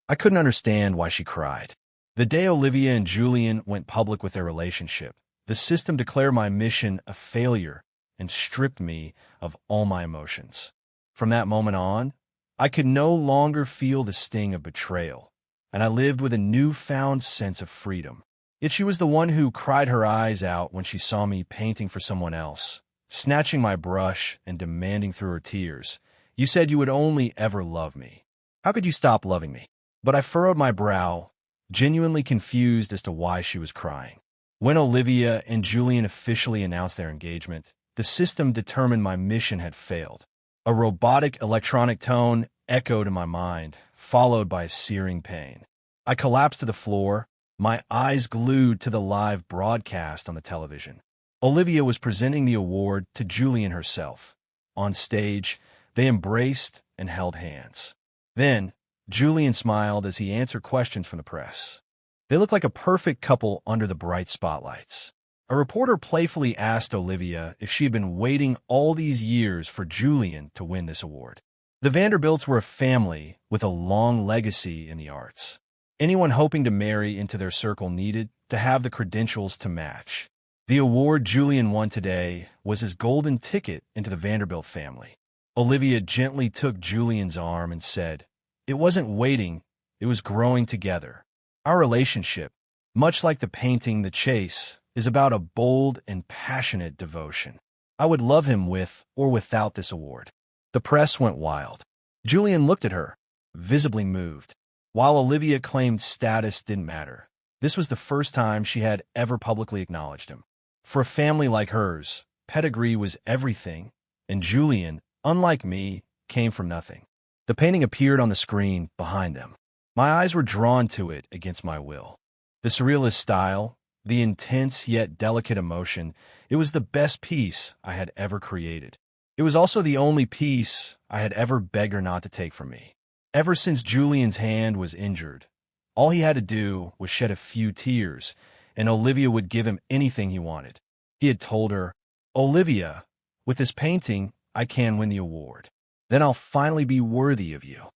I couldn't understand why she cried. The day Olivia and Julian went public with their relationship, the system declared my mission a failure and stripped me of all my emotions. From that moment on, I could no longer feel the sting of betrayal, and I lived with a newfound sense of freedom. Yet she was the one who cried her eyes out when she saw me painting for someone else, snatching my brush and demanding through her tears, "You said you would only ever love me. How could you stop loving me?" But I furrowed my brow, genuinely confused as to why she was crying. When Olivia and Julian officially announced their engagement, the system determined my mission had failed. A robotic electronic tone echoed in my mind, followed by a searing pain. I collapsed to the floor, my eyes glued to the live broadcast on the television. Olivia was presenting the award to Julian herself. On stage, they embraced and held hands. Then, Julian smiled as he answered questions from the press. They looked like a perfect couple under the bright spotlights. A reporter playfully asked Olivia if she had been waiting all these years for Julian to win this award. The Vanderbilts were a family with a long legacy in the arts. Anyone hoping to marry into their circle needed to have the credentials to match. The award Julian won today was his golden ticket into the Vanderbilt family. Olivia gently took Julian's arm and said, "It wasn't waiting, it was growing together. Our relationship, much like the painting The Chase, is about a bold and passionate devotion. I would love him with or without this award." The press went wild. Julian looked at her, visibly moved, while Olivia claimed status didn't matter. This was the first time she had ever publicly acknowledged him. For a family like hers, pedigree was everything, and Julian, unlike me, came from nothing. The painting appeared on the screen behind them. My eyes were drawn to it against my will. The surrealist style, the intense yet delicate emotion, it was the best piece I had ever created. It was also the only piece I had ever begged her not to take from me. Ever since Julian's hand was injured, all he had to do was shed a few tears, and Olivia would give him anything he wanted. He had told her, "Olivia, with this painting, I can win the award. Then I'll finally be worthy of you.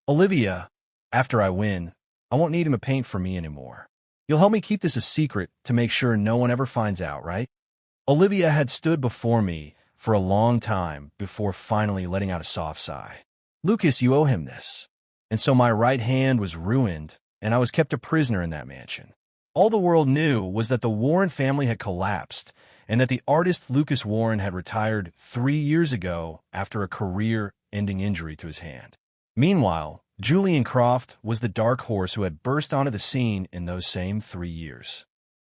Olivia, after I win, I won't need him to paint for me anymore. You'll help me keep this a secret to make sure no one ever finds out, right?" Olivia had stood before me for a long time before finally letting out a soft sigh. "Lucas, you owe him this." And so my right hand was ruined, and I was kept a prisoner in that mansion. All the world knew was that the Warren family had collapsed, and that the artist Lucas Warren had retired 3 years ago after a career-ending injury to his hand. Meanwhile, Julian Croft was the dark horse who had burst onto the scene in those same 3 years.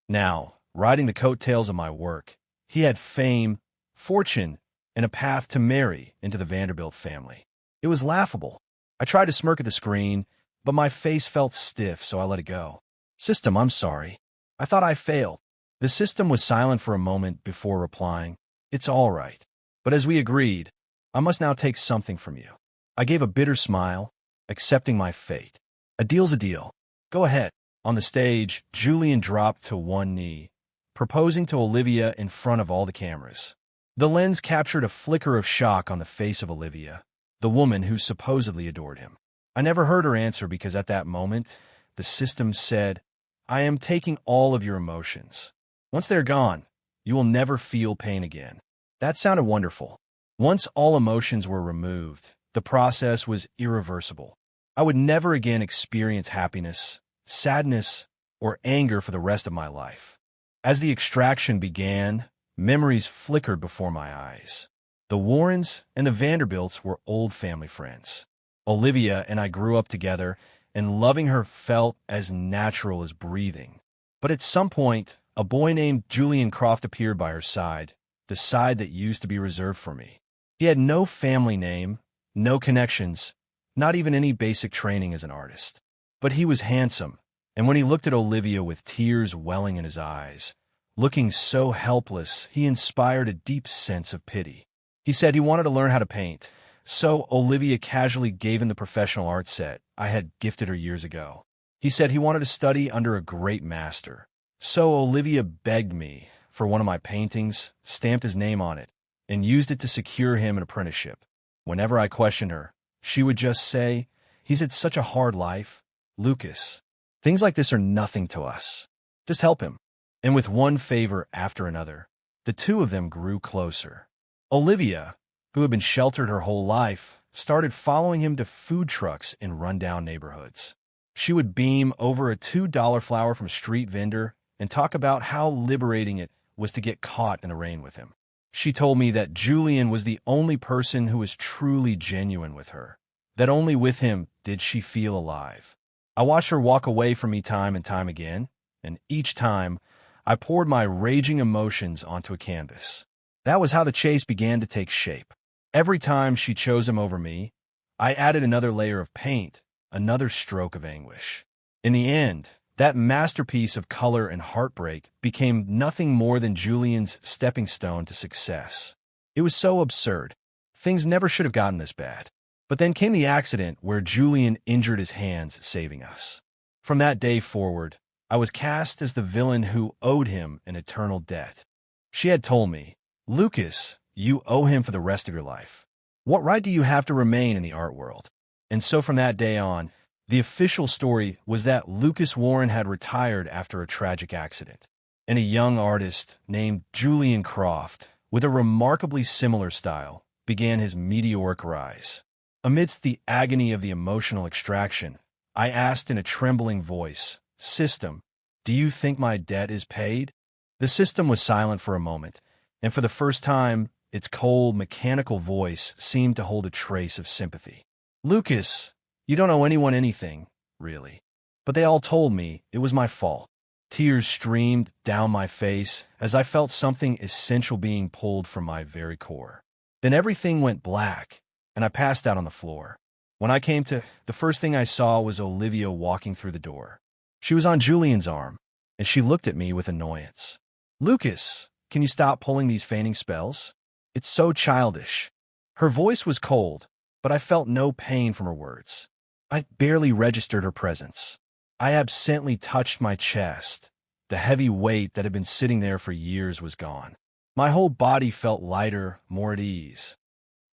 Now, riding the coattails of my work, he had fame, fortune, and a path to marry into the Vanderbilt family. It was laughable. I tried to smirk at the screen, but my face felt stiff, so I let it go. "System, I'm sorry. I thought I failed." The system was silent for a moment before replying, "It's all right. But as we agreed, I must now take something from you." I gave a bitter smile, accepting my fate. "A deal's a deal. Go ahead." On the stage, Julian dropped to one knee, proposing to Olivia in front of all the cameras. The lens captured a flicker of shock on the face of Olivia, the woman who supposedly adored him. I never heard her answer because at that moment, the system said, "I am taking all of your emotions. Once they're gone, you will never feel pain again." That sounded wonderful. Once all emotions were removed, the process was irreversible. I would never again experience happiness, sadness, or anger for the rest of my life. As the extraction began, memories flickered before my eyes. The Warrens and the Vanderbilts were old family friends. Olivia and I grew up together, and loving her felt as natural as breathing. But at some point, a boy named Julian Croft appeared by her side, the side that used to be reserved for me. He had no family name, no connections, not even any basic training as an artist. But he was handsome, and when he looked at Olivia with tears welling in his eyes, looking so helpless, he inspired a deep sense of pity. He said he wanted to learn how to paint, so Olivia casually gave him the professional art set I had gifted her years ago. He said he wanted to study under a great master, so Olivia begged me for one of my paintings, stamped his name on it, and used it to secure him an apprenticeship. Whenever I questioned her, she would just say, "He's had such a hard life. Lucas, things like this are nothing to us. Just help him. And with one favor after another, the two of them grew closer. Olivia, who had been sheltered her whole life, started following him to food trucks in rundown neighborhoods. She would beam over a $2 flower from a street vendor and talk about how liberating it was to get caught in the rain with him. She told me that Julian was the only person who was truly genuine with her, that only with him did she feel alive. I watched her walk away from me time and time again, and each time I poured my raging emotions onto a canvas. That was how the chase began to take shape. Every time she chose him over me, I added another layer of paint, another stroke of anguish. In the end, that masterpiece of color and heartbreak became nothing more than Julian's stepping stone to success. It was so absurd. Things never should have gotten this bad. But then came the accident where Julian injured his hands, saving us. From that day forward, I was cast as the villain who owed him an eternal debt. She had told me, "Lucas, you owe him for the rest of your life. What right do you have to remain in the art world?" And so from that day on, the official story was that Lucas Warren had retired after a tragic accident, and a young artist named Julian Croft, with a remarkably similar style, began his meteoric rise. Amidst the agony of the emotional extraction, I asked in a trembling voice, "System, do you think my debt is paid?" The system was silent for a moment, and for the first time, its cold, mechanical voice seemed to hold a trace of sympathy. "Lucas, you don't owe anyone anything, really. But they all told me it was my fault." Tears streamed down my face as I felt something essential being pulled from my very core. Then everything went black, and I passed out on the floor. When I came to, the first thing I saw was Olivia walking through the door. She was on Julian's arm, and she looked at me with annoyance. "Lucas, can you stop pulling these fainting spells? It's so childish." Her voice was cold, but I felt no pain from her words. I barely registered her presence. I absently touched my chest. The heavy weight that had been sitting there for years was gone. My whole body felt lighter, more at ease.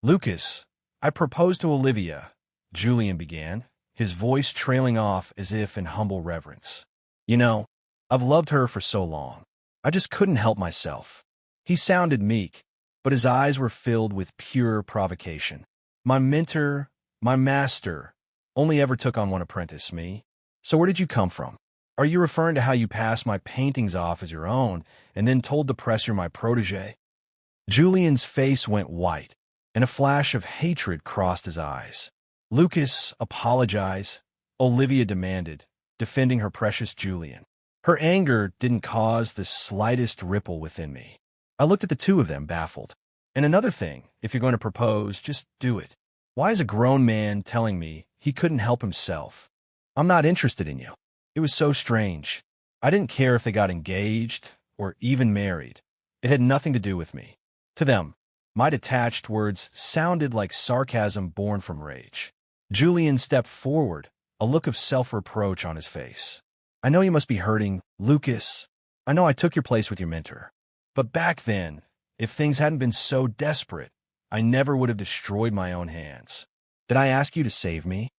"Lucas, I proposed to Olivia," Julian began, his voice trailing off as if in humble reverence. "You know, I've loved her for so long. I just couldn't help myself." He sounded meek, but his eyes were filled with pure provocation. "My mentor, my master, only ever took on one apprentice, me. So where did you come from? Are you referring to how you passed my paintings off as your own and then told the press you're my protege?" Julian's face went white, and a flash of hatred crossed his eyes. "Lucas, apologize," Olivia demanded, defending her precious Julian. Her anger didn't cause the slightest ripple within me. I looked at the two of them, baffled. "And another thing, if you're going to propose, just do it. Why is a grown man telling me he couldn't help himself? I'm not interested in you." It was so strange. I didn't care if they got engaged or even married. It had nothing to do with me. To them, my detached words sounded like sarcasm born from rage. Julian stepped forward, a look of self-reproach on his face. "I know you must be hurting, Lucas. I know I took your place with your mentor. But back then, if things hadn't been so desperate, I never would have destroyed my own hands. Did I ask you to save me?"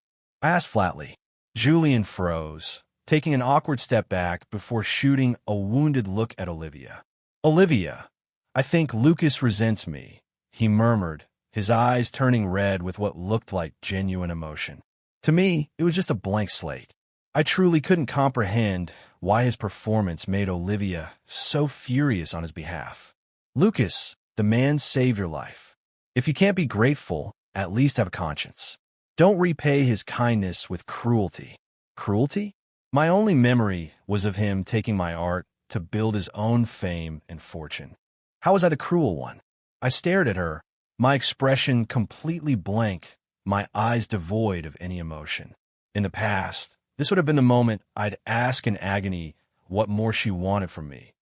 I asked flatly. Julian froze, taking an awkward step back before shooting a wounded look at Olivia. "Olivia, I think Lucas resents me," he murmured, his eyes turning red with what looked like genuine emotion. To me, it was just a blank slate. I truly couldn't comprehend why his performance made Olivia so furious on his behalf. "Lucas, the man saved your life. If you can't be grateful, at least have a conscience. Don't repay his kindness with cruelty." Cruelty? My only memory was of him taking my art to build his own fame and fortune. How was I the cruel one? I stared at her, my expression completely blank, my eyes devoid of any emotion. In the past, this would have been the moment I'd ask in agony what more she wanted from me,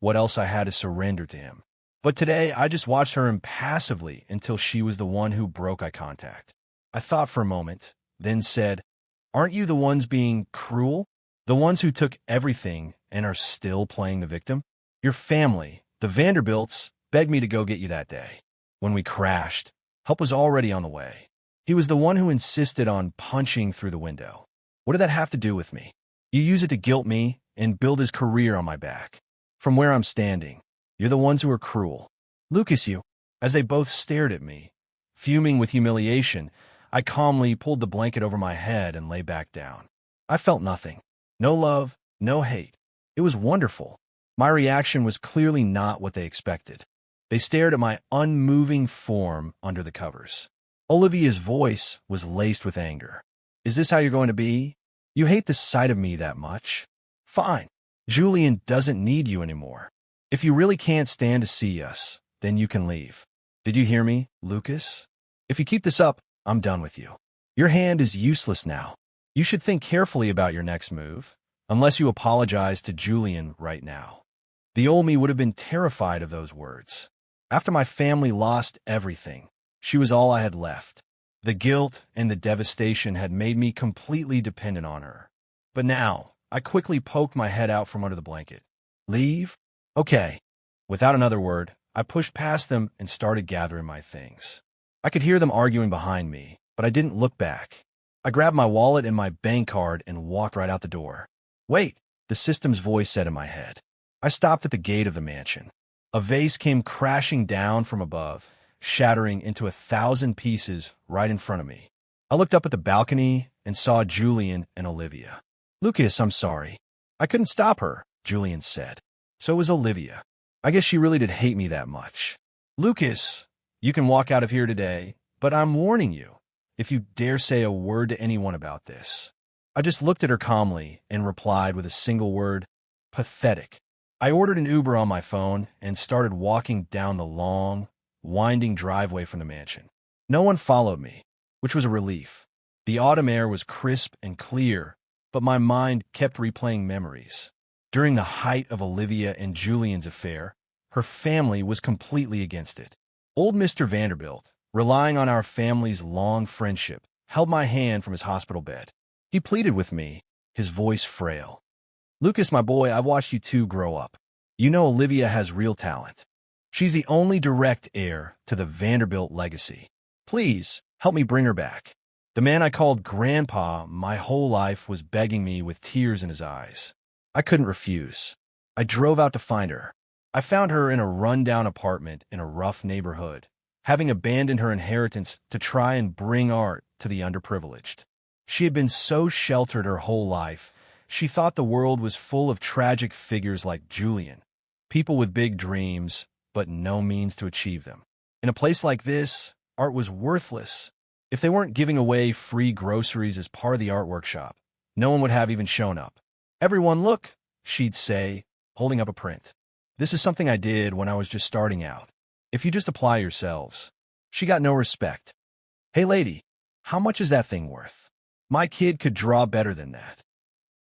what else I had to surrender to him. But today, I just watched her impassively until she was the one who broke eye contact. I thought for a moment, then said, "Aren't you the ones being cruel? The ones who took everything and are still playing the victim? Your family, the Vanderbilts, begged me to go get you that day. When we crashed, help was already on the way. He was the one who insisted on punching through the window. What did that have to do with me? You use it to guilt me and build his career on my back. From where I'm standing, you're the ones who are cruel. Lucas, you. As they both stared at me, fuming with humiliation, I calmly pulled the blanket over my head and lay back down. I felt nothing. No love, no hate. It was wonderful. My reaction was clearly not what they expected. They stared at my unmoving form under the covers. Olivia's voice was laced with anger. Is this how you're going to be? You hate the sight of me that much? Fine. Julian doesn't need you anymore. If you really can't stand to see us, then you can leave. Did you hear me, Lucas? If you keep this up, I'm done with you. Your hand is useless now. You should think carefully about your next move, unless you apologize to Julian right now. The old me would have been terrified of those words. After my family lost everything, she was all I had left. The guilt and the devastation had made me completely dependent on her. But now, I quickly poked my head out from under the blanket. Leave? Okay. Without another word, I pushed past them and started gathering my things. I could hear them arguing behind me, but I didn't look back. I grabbed my wallet and my bank card and walked right out the door. Wait, the system's voice said in my head. I stopped at the gate of the mansion. A vase came crashing down from above, shattering into 1,000 pieces right in front of me. I looked up at the balcony and saw Julian and Olivia. Lucas, I'm sorry. I couldn't stop her, Julian said. So was Olivia. I guess she really did hate me that much. Lucas, you can walk out of here today, but I'm warning you, if you dare say a word to anyone about this. I just looked at her calmly and replied with a single word, pathetic. I ordered an Uber on my phone and started walking down the long, winding driveway from the mansion. No one followed me, which was a relief. The autumn air was crisp and clear, but my mind kept replaying memories. During the height of Olivia and Julian's affair, her family was completely against it. Old Mr. Vanderbilt, relying on our family's long friendship, held my hand from his hospital bed. He pleaded with me, his voice frail. Lucas, my boy, I've watched you two grow up. You know Olivia has real talent. She's the only direct heir to the Vanderbilt legacy. Please, help me bring her back. The man I called Grandpa my whole life was begging me with tears in his eyes. I couldn't refuse. I drove out to find her. I found her in a run-down apartment in a rough neighborhood, having abandoned her inheritance to try and bring art to the underprivileged. She had been so sheltered her whole life, she thought the world was full of tragic figures like Julian, people with big dreams, but no means to achieve them. In a place like this, art was worthless. If they weren't giving away free groceries as part of the art workshop, no one would have even shown up. Everyone, look, she'd say, holding up a print. This is something I did when I was just starting out. If you just apply yourselves. She got no respect. Hey lady, how much is that thing worth? My kid could draw better than that.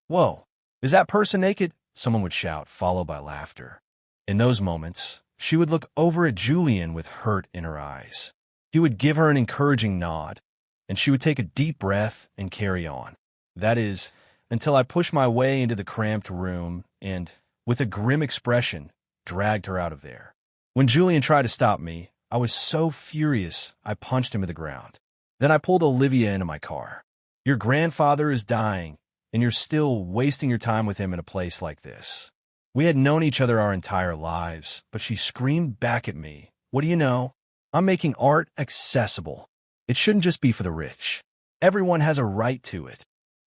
Whoa, is that person naked? Someone would shout, followed by laughter. In those moments, she would look over at Julian with hurt in her eyes. He would give her an encouraging nod, and she would take a deep breath and carry on. That is, until I pushed my way into the cramped room and, with a grim expression, dragged her out of there. When Julian tried to stop me, I was so furious I punched him to the ground. Then I pulled Olivia into my car. Your grandfather is dying, and you're still wasting your time with him in a place like this. We had known each other our entire lives, but she screamed back at me, what do you know? I'm making art accessible. It shouldn't just be for the rich. Everyone has a right to it.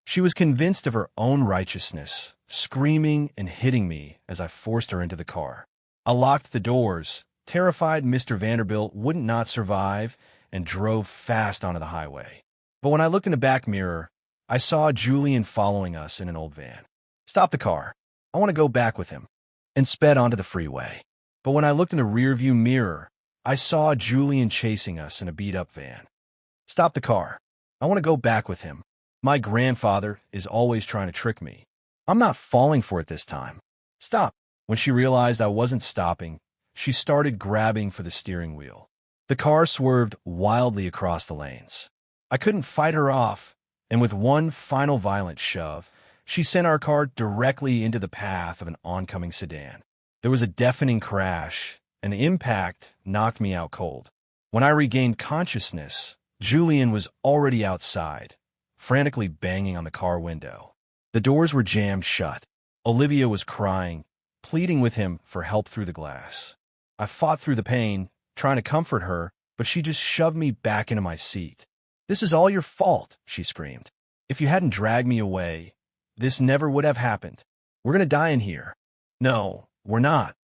She was convinced of her own righteousness, screaming and hitting me as I forced her into the car. I locked the doors, terrified Mr. Vanderbilt wouldn't not survive, and drove fast onto the highway. But when I looked in the back mirror, I saw Julian following us in an old van. Stop the car. I want to go back with him. And sped onto the freeway. But when I looked in the rearview mirror, I saw Julian chasing us in a beat-up van. Stop the car. I want to go back with him. My grandfather is always trying to trick me. I'm not falling for it this time. Stop. When she realized I wasn't stopping, she started grabbing for the steering wheel. The car swerved wildly across the lanes. I couldn't fight her off, and with one final violent shove, she sent our car directly into the path of an oncoming sedan. There was a deafening crash, and the impact knocked me out cold. When I regained consciousness, Julian was already outside, frantically banging on the car window. The doors were jammed shut. Olivia was crying, pleading with him for help through the glass. I fought through the pain, trying to comfort her, but she just shoved me back into my seat. "This is all your fault," she screamed. "If you hadn't dragged me away, this never would have happened. We're gonna die in here." "No, we're not."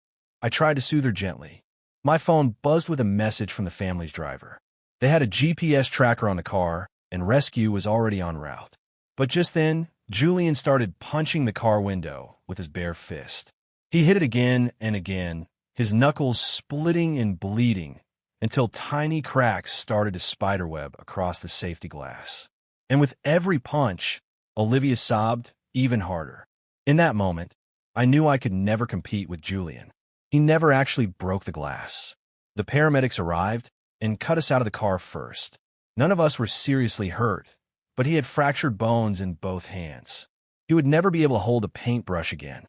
I tried to soothe her gently. My phone buzzed with a message from the family's driver. They had a GPS tracker on the car, and rescue was already en route. But just then, Julian started punching the car window with his bare fist. He hit it again and again, his knuckles splitting and bleeding, until tiny cracks started to spiderweb across the safety glass. And with every punch, Olivia sobbed even harder. In that moment, I knew I could never compete with Julian. He never actually broke the glass. The paramedics arrived and cut us out of the car first. None of us were seriously hurt, but he had fractured bones in both hands. He would never be able to hold a paintbrush again.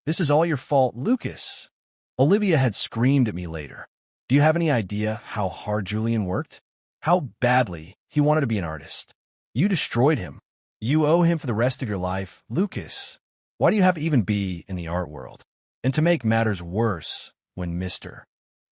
"This is all your fault, Lucas," Olivia had screamed at me later. "Do you have any idea how hard Julian worked? How badly he wanted to be an artist? You destroyed him. You owe him for the rest of your life, Lucas. Why do you have to even be in the art world?" And to make matters worse, when Mr.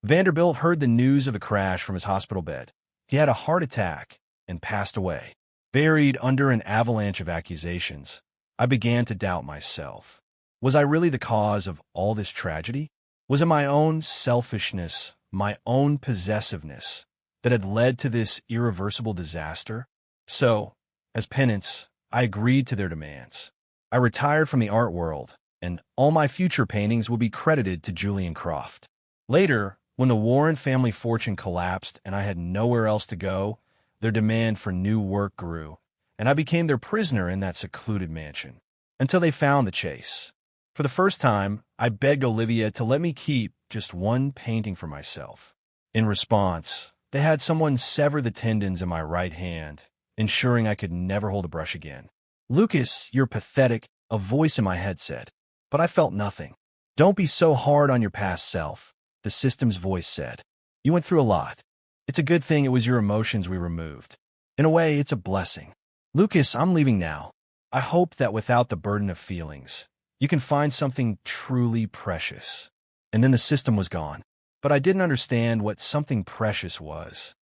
Vanderbilt heard the news of the crash from his hospital bed, he had a heart attack and passed away. Buried under an avalanche of accusations, I began to doubt myself. Was I really the cause of all this tragedy? Was it my own selfishness, my own possessiveness, that had led to this irreversible disaster? So, as penance, I agreed to their demands. I retired from the art world, and all my future paintings will be credited to Julian Croft. Later, when the Warren family fortune collapsed and I had nowhere else to go, their demand for new work grew, and I became their prisoner in that secluded mansion, until they found the chase. For the first time, I begged Olivia to let me keep just one painting for myself. In response, they had someone sever the tendons in my right hand, ensuring I could never hold a brush again. "Lucas, you're pathetic," a voice in my head said, but I felt nothing. "Don't be so hard on your past self," the system's voice said. "You went through a lot. It's a good thing it was your emotions we removed. In a way, it's a blessing. Lucas, I'm leaving now. I hope that without the burden of feelings, you can find something truly precious." And then the system was gone. But I didn't understand what something precious was.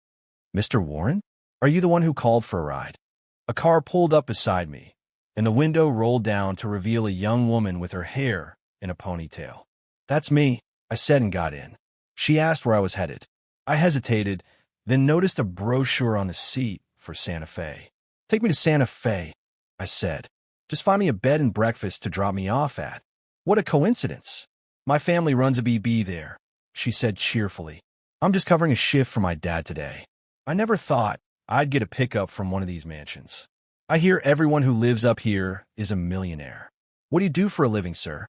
"Mr. Warren? Are you the one who called for a ride?" A car pulled up beside me, and the window rolled down to reveal a young woman with her hair in a ponytail. "That's me," I said and got in. She asked where I was headed. I hesitated, then noticed a brochure on the seat for Santa Fe. "Take me to Santa Fe," I said. "Just find me a bed and breakfast to drop me off at." "What a coincidence. My family runs a BB there," she said cheerfully. "I'm just covering a shift for my dad today." I never thought I'd get a pickup from one of these mansions. "I hear everyone who lives up here is a millionaire. What do you do for a living, sir?"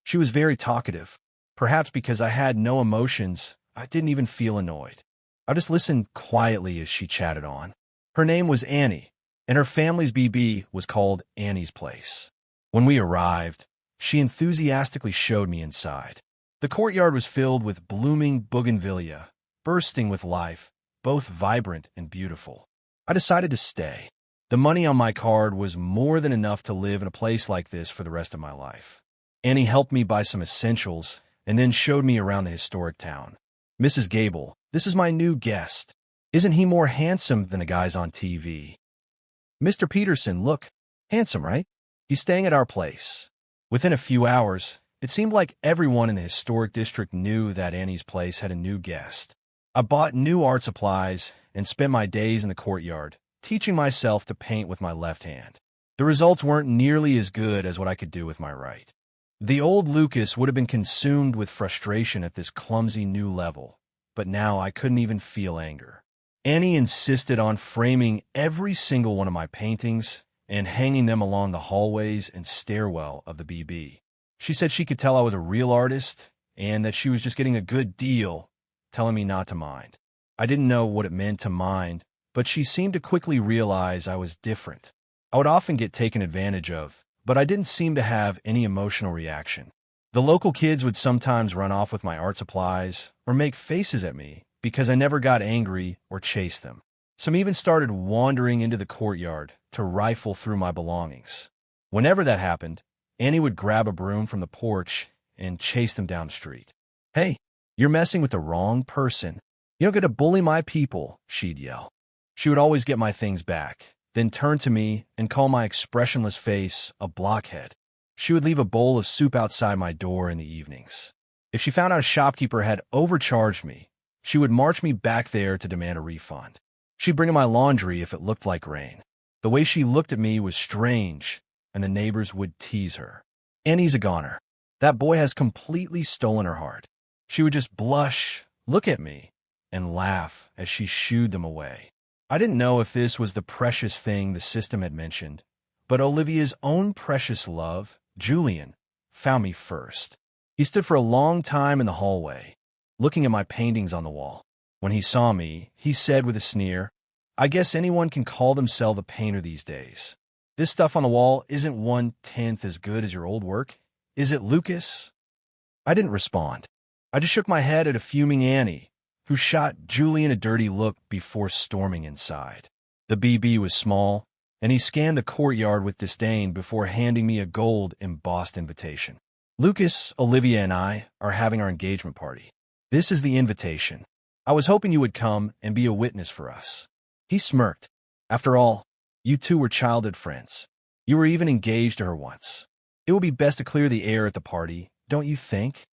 She was very talkative. Perhaps because I had no emotions, I didn't even feel annoyed. I just listened quietly as she chatted on. Her name was Annie, and her family's BB was called Annie's Place. When we arrived, she enthusiastically showed me inside. The courtyard was filled with blooming bougainvillea, bursting with life, both vibrant and beautiful. I decided to stay. The money on my card was more than enough to live in a place like this for the rest of my life. Annie helped me buy some essentials and then showed me around the historic town. "Mrs. Gable, this is my new guest. Isn't he more handsome than the guys on TV?" "Mr. Peterson, look. Handsome, right? He's staying at our place." Within a few hours, it seemed like everyone in the historic district knew that Annie's Place had a new guest. I bought new art supplies and spent my days in the courtyard, teaching myself to paint with my left hand. The results weren't nearly as good as what I could do with my right. The old Lucas would have been consumed with frustration at this clumsy new level, but now I couldn't even feel anger. Annie insisted on framing every single one of my paintings and hanging them along the hallways and stairwell of the BB. She said she could tell I was a real artist and that she was just getting a good deal, telling me not to mind. I didn't know what it meant to mind, but she seemed to quickly realize I was different. I would often get taken advantage of, but I didn't seem to have any emotional reaction. The local kids would sometimes run off with my art supplies or make faces at me because I never got angry or chased them. Some even started wandering into the courtyard to rifle through my belongings. Whenever that happened, Annie would grab a broom from the porch and chase them down the street. "Hey, you're messing with the wrong person. You don't get to bully my people," she'd yell. She would always get my things back, then turn to me and call my expressionless face a blockhead. She would leave a bowl of soup outside my door in the evenings. If she found out a shopkeeper had overcharged me, she would march me back there to demand a refund. She'd bring in my laundry if it looked like rain. The way she looked at me was strange, and the neighbors would tease her. "Annie's a goner. That boy has completely stolen her heart." She would just blush, look at me, and laugh as she shooed them away. I didn't know if this was the precious thing the system had mentioned, but Olivia's own precious love, Julian, found me first. He stood for a long time in the hallway, looking at my paintings on the wall. When he saw me, he said with a sneer, "I guess anyone can call themselves a painter these days. This stuff on the wall isn't 1/10 as good as your old work, is it, Lucas?" I didn't respond. I just shook my head at a fuming Annie, who shot Julian a dirty look before storming inside. The BB was small, and he scanned the courtyard with disdain before handing me a gold embossed invitation. "Lucas, Olivia, and I are having our engagement party. This is the invitation. I was hoping you would come and be a witness for us." He smirked. "After all, you two were childhood friends. You were even engaged to her once. It would be best to clear the air at the party, don't you think?"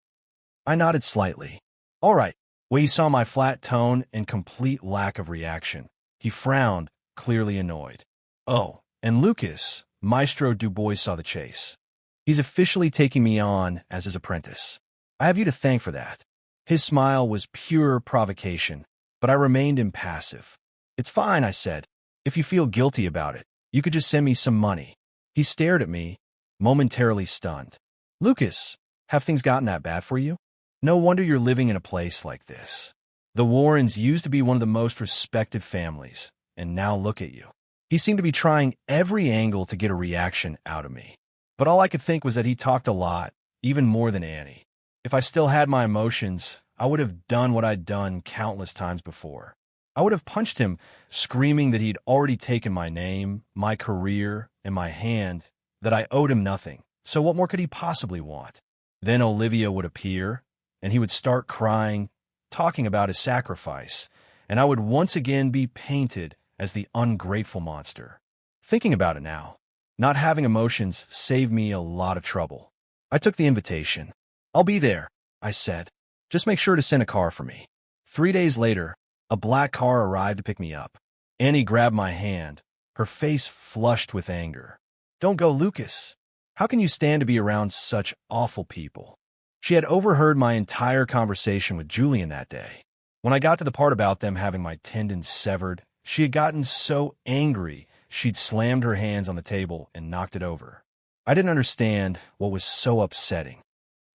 I nodded slightly. "All right." When he saw my flat tone and complete lack of reaction, he frowned, clearly annoyed. "Oh, and Lucas," Maestro Dubois saw the chase. "He's officially taking me on as his apprentice. I have you to thank for that." His smile was pure provocation, but I remained impassive. "It's fine," I said. "If you feel guilty about it, you could just send me some money." He stared at me, momentarily stunned. "Lucas, have things gotten that bad for you? No wonder you're living in a place like this. The Warrens used to be one of the most respected families, and now look at you." He seemed to be trying every angle to get a reaction out of me. But all I could think was that he talked a lot, even more than Annie. If I still had my emotions, I would have done what I'd done countless times before. I would have punched him, screaming that he'd already taken my name, my career, and my hand, that I owed him nothing. So what more could he possibly want? Then Olivia would appear, and he would start crying, talking about his sacrifice, and I would once again be painted as the ungrateful monster. Thinking about it now, not having emotions saved me a lot of trouble. I took the invitation. "I'll be there," I said. "Just make sure to send a car for me." 3 days later, a black car arrived to pick me up. Annie grabbed my hand, her face flushed with anger. "Don't go, Lucas. How can you stand to be around such awful people?" She had overheard my entire conversation with Julian that day. When I got to the part about them having my tendons severed, she had gotten so angry she'd slammed her hands on the table and knocked it over. I didn't understand what was so upsetting.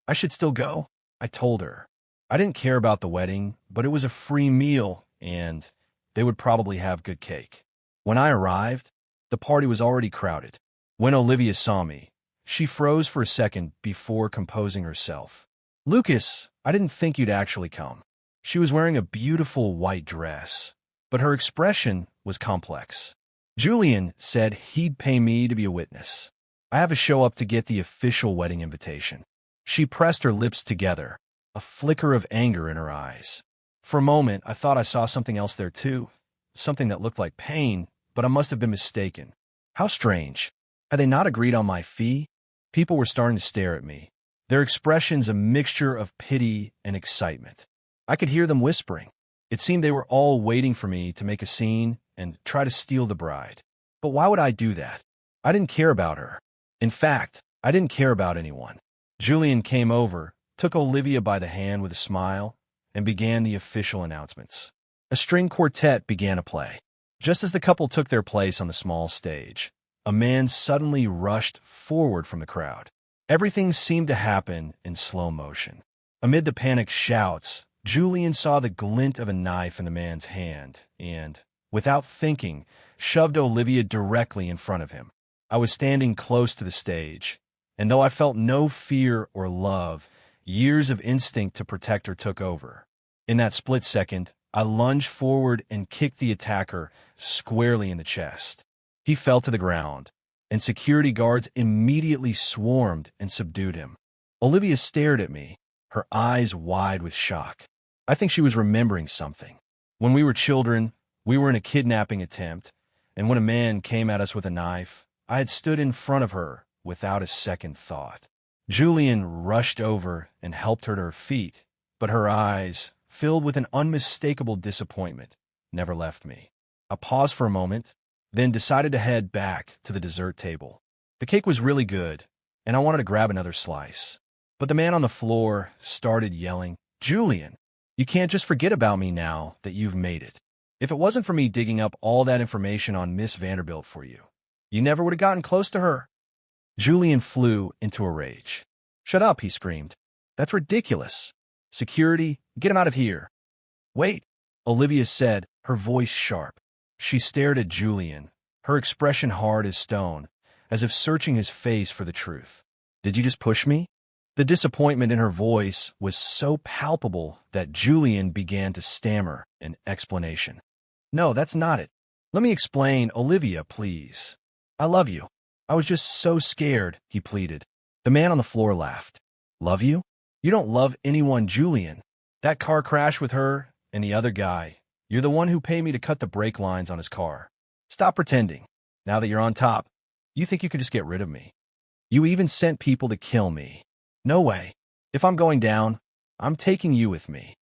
"I should still go," I told her. I didn't care about the wedding, but it was a free meal, and they would probably have good cake. When I arrived, the party was already crowded. When Olivia saw me, she froze for a second before composing herself. "Lucas, I didn't think you'd actually come." She was wearing a beautiful white dress, but her expression was complex. "Julian said he'd pay me to be a witness. I have to show up to get the official wedding invitation." She pressed her lips together, a flicker of anger in her eyes. For a moment, I thought I saw something else there too, something that looked like pain, but I must have been mistaken. How strange. Had they not agreed on my fee? People were starting to stare at me, their expressions a mixture of pity and excitement. I could hear them whispering. It seemed they were all waiting for me to make a scene and try to steal the bride. But why would I do that? I didn't care about her. In fact, I didn't care about anyone. Julian came over, took Olivia by the hand with a smile, and began the official announcements. A string quartet began to play. Just as the couple took their place on the small stage, a man suddenly rushed forward from the crowd. Everything seemed to happen in slow motion. Amid the panicked shouts, Julian saw the glint of a knife in the man's hand and, without thinking, shoved Olivia directly in front of him. I was standing close to the stage, and though I felt no fear or love, years of instinct to protect her took over. In that split second, I lunged forward and kicked the attacker squarely in the chest. He fell to the ground, and security guards immediately swarmed and subdued him. Olivia stared at me, her eyes wide with shock. I think she was remembering something. When we were children, we were in a kidnapping attempt, and when a man came at us with a knife, I had stood in front of her without a second thought. Julian rushed over and helped her to her feet, but her eyes, filled with an unmistakable disappointment, never left me. I paused for a moment, then decided to head back to the dessert table. The cake was really good, and I wanted to grab another slice. But the man on the floor started yelling, "Julian, you can't just forget about me now that you've made it. If it wasn't for me digging up all that information on Miss Vanderbilt for you, you never would have gotten close to her." Julian flew into a rage. "Shut up," he screamed. "That's ridiculous. Security, get him out of here." "Wait," Olivia said, her voice sharp. She stared at Julian, her expression hard as stone, as if searching his face for the truth. "Did you just push me?" The disappointment in her voice was so palpable that Julian began to stammer an explanation. "No, that's not it. Let me explain, Olivia, please. I love you. I was just so scared," he pleaded. The man on the floor laughed. "Love you? You don't love anyone, Julian. That car crash with her and the other guy. You're the one who paid me to cut the brake lines on his car. Stop pretending. Now that you're on top, you think you could just get rid of me. You even sent people to kill me. No way. If I'm going down, I'm taking you with me."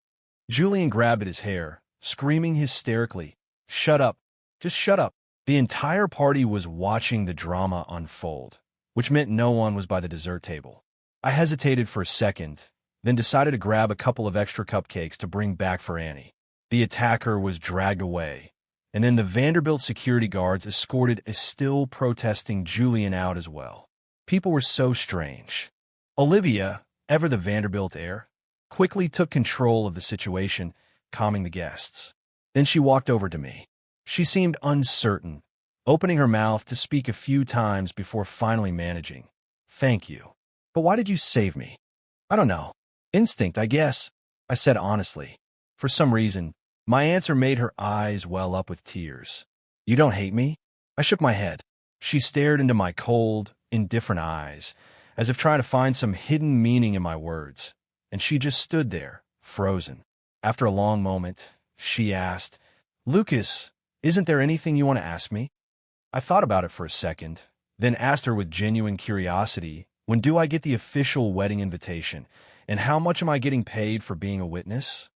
Julian grabbed at his hair, screaming hysterically, "Shut up. Just shut up." The entire party was watching the drama unfold, which meant no one was by the dessert table. I hesitated for a second, then decided to grab a couple of extra cupcakes to bring back for Annie. The attacker was dragged away, and then the Vanderbilt security guards escorted a still protesting Julian out as well. People were so strange. Olivia, ever the Vanderbilt heir, quickly took control of the situation, calming the guests. Then she walked over to me. She seemed uncertain, opening her mouth to speak a few times before finally managing. "Thank you. But why did you save me?" "I don't know. Instinct, I guess," I said honestly. For some reason, my answer made her eyes well up with tears. "You don't hate me?" I shook my head. She stared into my cold, indifferent eyes, as if trying to find some hidden meaning in my words, and she just stood there, frozen. After a long moment, she asked, "Lucas, isn't there anything you want to ask me?" I thought about it for a second, then asked her with genuine curiosity, "When do I get the official wedding invitation, and how much am I getting paid for being a witness?"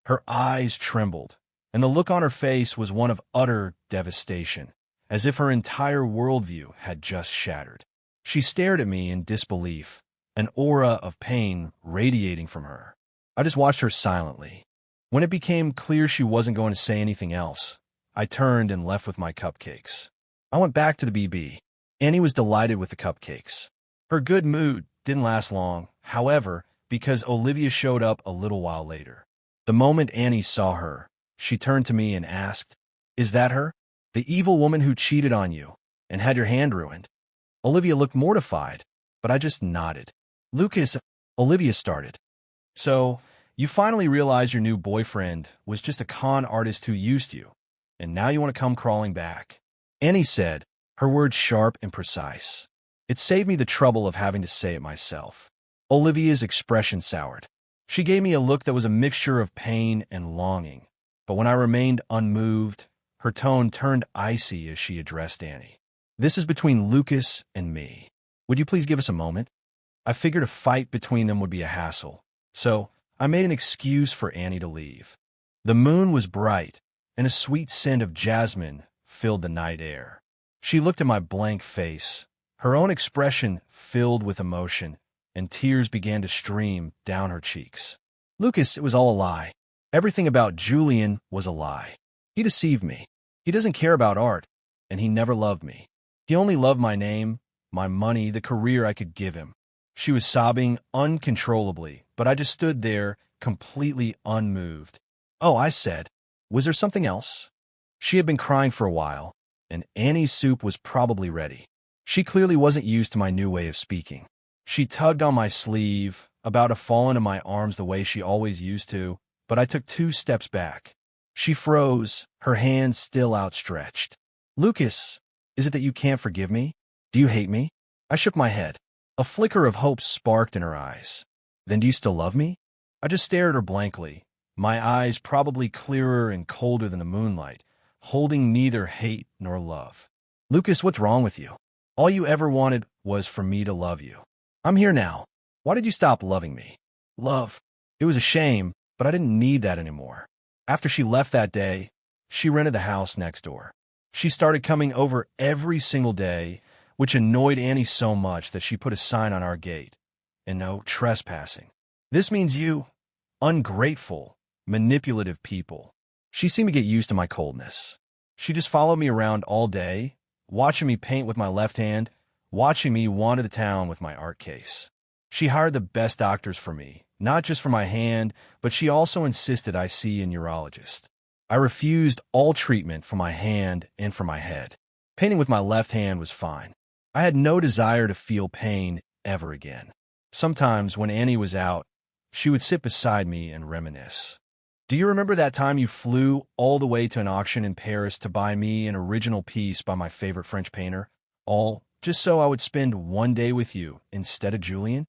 Her eyes trembled, and the look on her face was one of utter devastation, as if her entire worldview had just shattered. She stared at me in disbelief, an aura of pain radiating from her. I just watched her silently. When it became clear she wasn't going to say anything else, I turned and left with my cupcakes. I went back to the BB. Annie was delighted with the cupcakes. Her good mood didn't last long, however, because Olivia showed up a little while later. The moment Annie saw her, she turned to me and asked, "Is that her? The evil woman who cheated on you and had your hand ruined?" Olivia looked mortified, but I just nodded. "Lucas," Olivia started. "So, you finally realized your new boyfriend was just a con artist who used you, and now you want to come crawling back," Annie said, her words sharp and precise. It saved me the trouble of having to say it myself. Olivia's expression soured. She gave me a look that was a mixture of pain and longing, but when I remained unmoved, her tone turned icy as she addressed Annie. "This is between Lucas and me. Would you please give us a moment?" I figured a fight between them would be a hassle, so I made an excuse for Annie to leave. The moon was bright, and a sweet scent of jasmine filled the night air. She looked at my blank face, her own expression filled with emotion, and tears began to stream down her cheeks. "Lucas, it was all a lie. Everything about Julian was a lie. He deceived me. He doesn't care about art, and he never loved me. He only loved my name, my money, the career I could give him." She was sobbing uncontrollably, but I just stood there, completely unmoved. "Oh," I said, "was there something else?" She had been crying for a while, and Annie's soup was probably ready. She clearly wasn't used to my new way of speaking. She tugged on my sleeve, about to fall into my arms the way she always used to, but I took 2 steps back. She froze, her hands still outstretched. Lucas, is it that you can't forgive me? Do you hate me? I shook my head. A flicker of hope sparked in her eyes. Then do you still love me? I just stared at her blankly, my eyes probably clearer and colder than the moonlight, holding neither hate nor love. Lucas, what's wrong with you? All you ever wanted was for me to love you. I'm here now. Why did you stop loving me? Love. It was a shame, but I didn't need that anymore. After she left that day, she rented the house next door. She started coming over every single day, which annoyed Annie so much that she put a sign on our gate. And no trespassing. This means you, ungrateful, manipulative people. She seemed to get used to my coldness. She just followed me around all day, watching me paint with my left hand, watching me wander the town with my art case. She hired the best doctors for me, not just for my hand, but she also insisted I see a neurologist. I refused all treatment for my hand and for my head. Painting with my left hand was fine. I had no desire to feel pain ever again. Sometimes, when Annie was out, she would sit beside me and reminisce. Do you remember that time you flew all the way to an auction in Paris to buy me an original piece by my favorite French painter? All just so I would spend one day with you instead of Julian?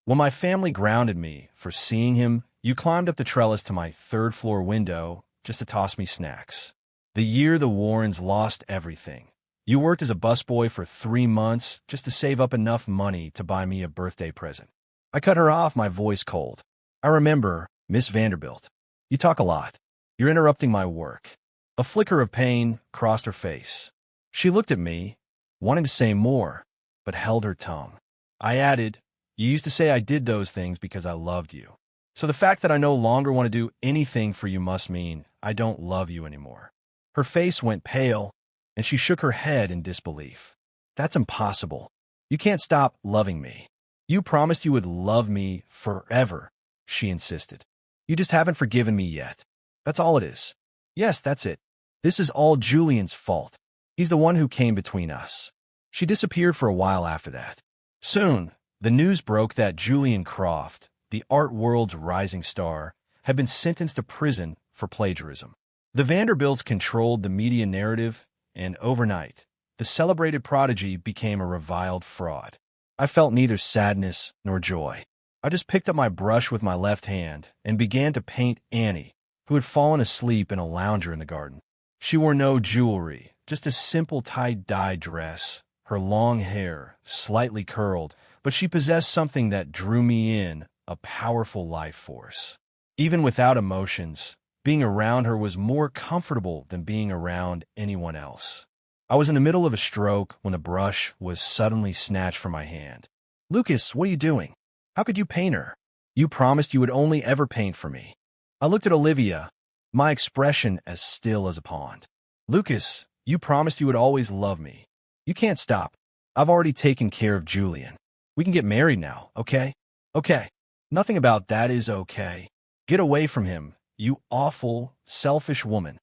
When my family grounded me for seeing him, you climbed up the trellis to my third-floor window just to toss me snacks. The year the Warrens lost everything. You worked as a busboy for 3 months just to save up enough money to buy me a birthday present. I cut her off, my voice cold. I remember, Miss Vanderbilt. You talk a lot. You're interrupting my work. A flicker of pain crossed her face. She looked at me, wanting to say more, but held her tongue. I added, you used to say I did those things because I loved you. So the fact that I no longer want to do anything for you must mean I don't love you anymore. Her face went pale, and she shook her head in disbelief. That's impossible. You can't stop loving me. You promised you would love me forever, she insisted. You just haven't forgiven me yet. That's all it is. Yes, that's it. This is all Julian's fault. He's the one who came between us. She disappeared for a while after that. Soon, the news broke that Julian Croft, the art world's rising star, had been sentenced to prison for plagiarism. The Vanderbilts controlled the media narrative, and overnight, the celebrated prodigy became a reviled fraud. I felt neither sadness nor joy. I just picked up my brush with my left hand and began to paint Annie, who had fallen asleep in a lounger in the garden. She wore no jewelry, just a simple tie-dye dress, her long hair slightly curled, but she possessed something that drew me in, a powerful life force. Even without emotions, being around her was more comfortable than being around anyone else. I was in the middle of a stroke when the brush was suddenly snatched from my hand. Lucas, what are you doing? How could you paint her? You promised you would only ever paint for me. I looked at Olivia, my expression as still as a pond. Lucas, you promised you would always love me. You can't stop. I've already taken care of Julian. We can get married now, okay? Okay. Nothing about that is okay. Get away from him, you awful, selfish woman.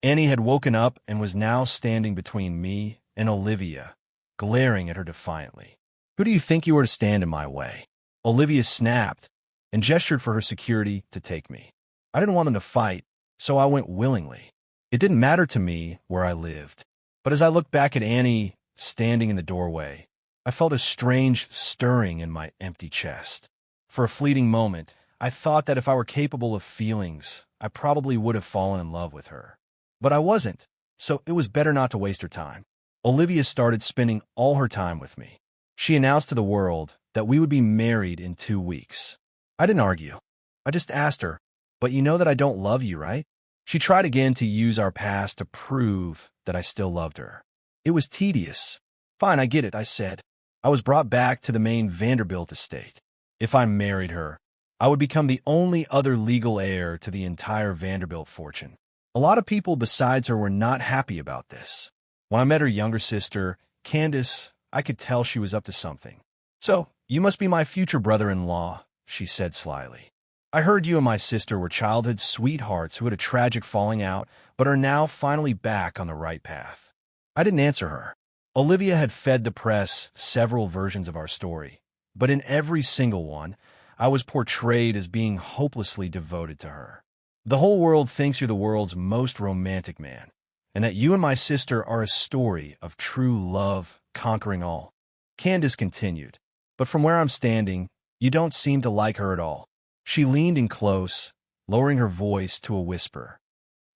Annie had woken up and was now standing between me and Olivia, glaring at her defiantly. Who do you think you are to stand in my way? Olivia snapped and gestured for her security to take me. I didn't want them to fight, so I went willingly. It didn't matter to me where I lived. But as I looked back at Annie standing in the doorway, I felt a strange stirring in my empty chest. For a fleeting moment, I thought that if I were capable of feelings, I probably would have fallen in love with her. But I wasn't, so it was better not to waste her time. Olivia started spending all her time with me. She announced to the world that we would be married in 2 weeks. I didn't argue. I just asked her, but you know that I don't love you, right? She tried again to use our past to prove that I still loved her. It was tedious. Fine, I get it, I said. I was brought back to the main Vanderbilt estate. If I married her, I would become the only other legal heir to the entire Vanderbilt fortune. A lot of people besides her were not happy about this. When I met her younger sister, Candace, I could tell she was up to something. So, you must be my future brother-in-law, she said slyly. I heard you and my sister were childhood sweethearts who had a tragic falling out, but are now finally back on the right path. I didn't answer her. Olivia had fed the press several versions of our story, but in every single one, I was portrayed as being hopelessly devoted to her. The whole world thinks you're the world's most romantic man, and that you and my sister are a story of true love conquering all. Candace continued, but from where I'm standing, you don't seem to like her at all. She leaned in close, lowering her voice to a whisper.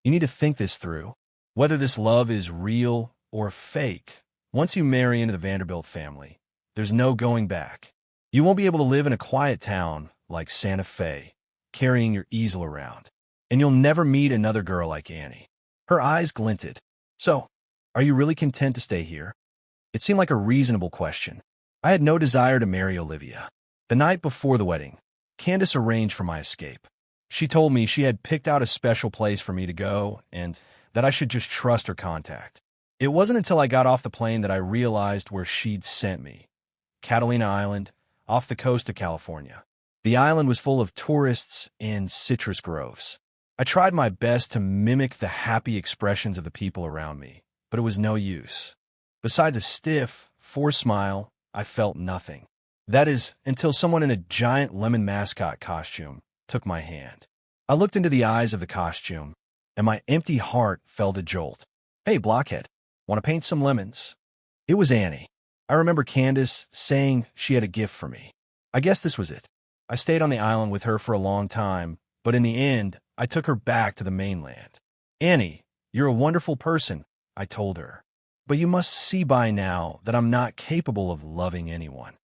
You need to think this through. Whether this love is real or fake, once you marry into the Vanderbilt family, there's no going back. You won't be able to live in a quiet town like Santa Fe, carrying your easel around. And you'll never meet another girl like Annie. Her eyes glinted. So, are you really content to stay here? It seemed like a reasonable question. I had no desire to marry Olivia. The night before the wedding, Candace arranged for my escape. She told me she had picked out a special place for me to go and that I should just trust her contact. It wasn't until I got off the plane that I realized where she'd sent me. Catalina Island, off the coast of California. The island was full of tourists and citrus groves. I tried my best to mimic the happy expressions of the people around me, but it was no use. Besides a stiff, forced smile, I felt nothing. That is, until someone in a giant lemon mascot costume took my hand. I looked into the eyes of the costume, and my empty heart felt a jolt. Hey, blockhead, want to paint some lemons? It was Annie. I remember Candace saying she had a gift for me. I guess this was it. I stayed on the island with her for a long time, but in the end, I took her back to the mainland. Annie, you're a wonderful person, I told her. But you must see by now that I'm not capable of loving anyone.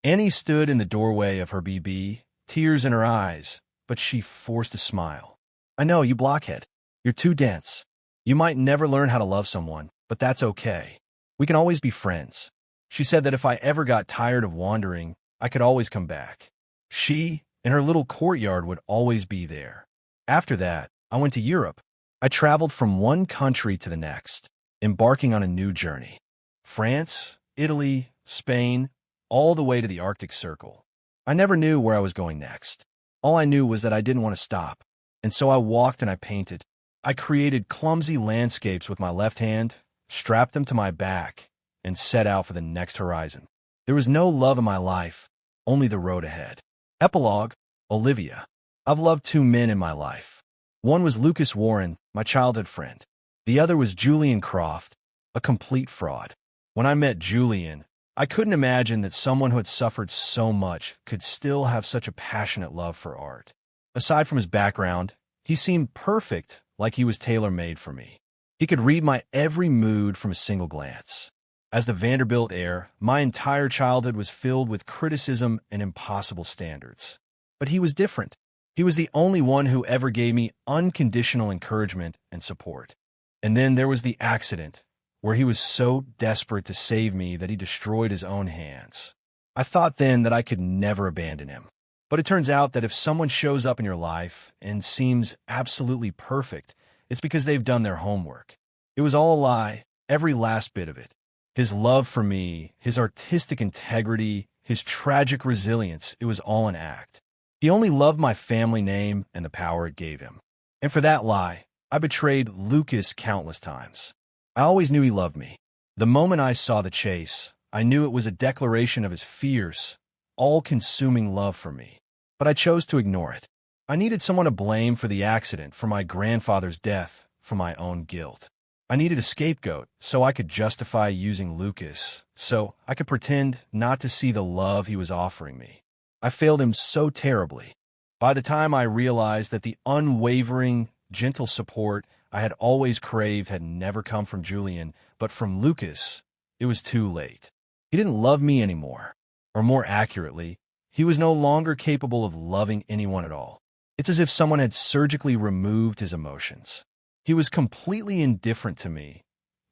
Annie stood in the doorway of her BB, tears in her eyes, but she forced a smile. I know, you blockhead. You're too dense. You might never learn how to love someone, but that's okay. We can always be friends. She said that if I ever got tired of wandering, I could always come back. She and her little courtyard would always be there. After that, I went to Europe. I traveled from one country to the next, embarking on a new journey. France, Italy, Spain, all the way to the Arctic Circle. I never knew where I was going next. All I knew was that I didn't want to stop, and so I walked and I painted. I created clumsy landscapes with my left hand, strapped them to my back, and set out for the next horizon. There was no love in my life, only the road ahead. Epilogue, Olivia. I've loved two men in my life. One was Lucas Warren, my childhood friend. The other was Julian Croft, a complete fraud. When I met Julian, I couldn't imagine that someone who had suffered so much could still have such a passionate love for art. Aside from his background, he seemed perfect, like he was tailor-made for me. He could read my every mood from a single glance. As the Vanderbilt heir, my entire childhood was filled with criticism and impossible standards. But he was different. He was the only one who ever gave me unconditional encouragement and support. And then there was the accident, where he was so desperate to save me that he destroyed his own hands. I thought then that I could never abandon him. But it turns out that if someone shows up in your life and seems absolutely perfect, it's because they've done their homework. It was all a lie, every last bit of it. His love for me, his artistic integrity, his tragic resilience, it was all an act. He only loved my family name and the power it gave him. And for that lie, I betrayed Lucas countless times. I always knew he loved me. The moment I saw the chase, I knew it was a declaration of his fierce, all-consuming love for me. But I chose to ignore it. I needed someone to blame for the accident, for my grandfather's death, for my own guilt. I needed a scapegoat so I could justify using Lucas, so I could pretend not to see the love he was offering me. I failed him so terribly. By the time I realized that the unwavering, gentle support I had always craved had never come from Julian, but from Lucas, it was too late. He didn't love me anymore. Or more accurately, he was no longer capable of loving anyone at all. It's as if someone had surgically removed his emotions. He was completely indifferent to me,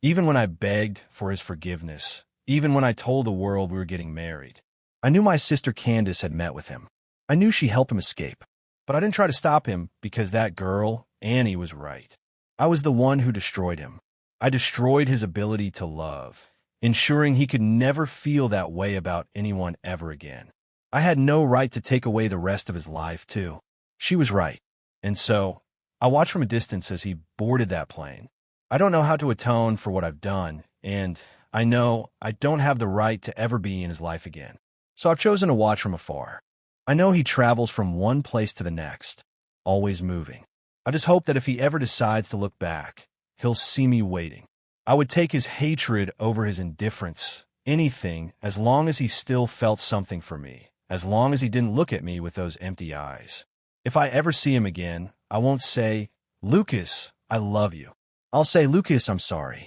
even when I begged for his forgiveness, even when I told the world we were getting married. I knew my sister Candace had met with him. I knew she helped him escape, but I didn't try to stop him because that girl, Annie, was right. I was the one who destroyed him. I destroyed his ability to love, ensuring he could never feel that way about anyone ever again. I had no right to take away the rest of his life, too. She was right. And so, I watched from a distance as he boarded that plane. I don't know how to atone for what I've done, and I know I don't have the right to ever be in his life again. So I've chosen to watch from afar. I know he travels from one place to the next, always moving. I just hope that if he ever decides to look back, he'll see me waiting. I would take his hatred over his indifference, anything, as long as he still felt something for me, as long as he didn't look at me with those empty eyes. If I ever see him again, I won't say, "Lucas, I love you." I'll say, "Lucas, I'm sorry."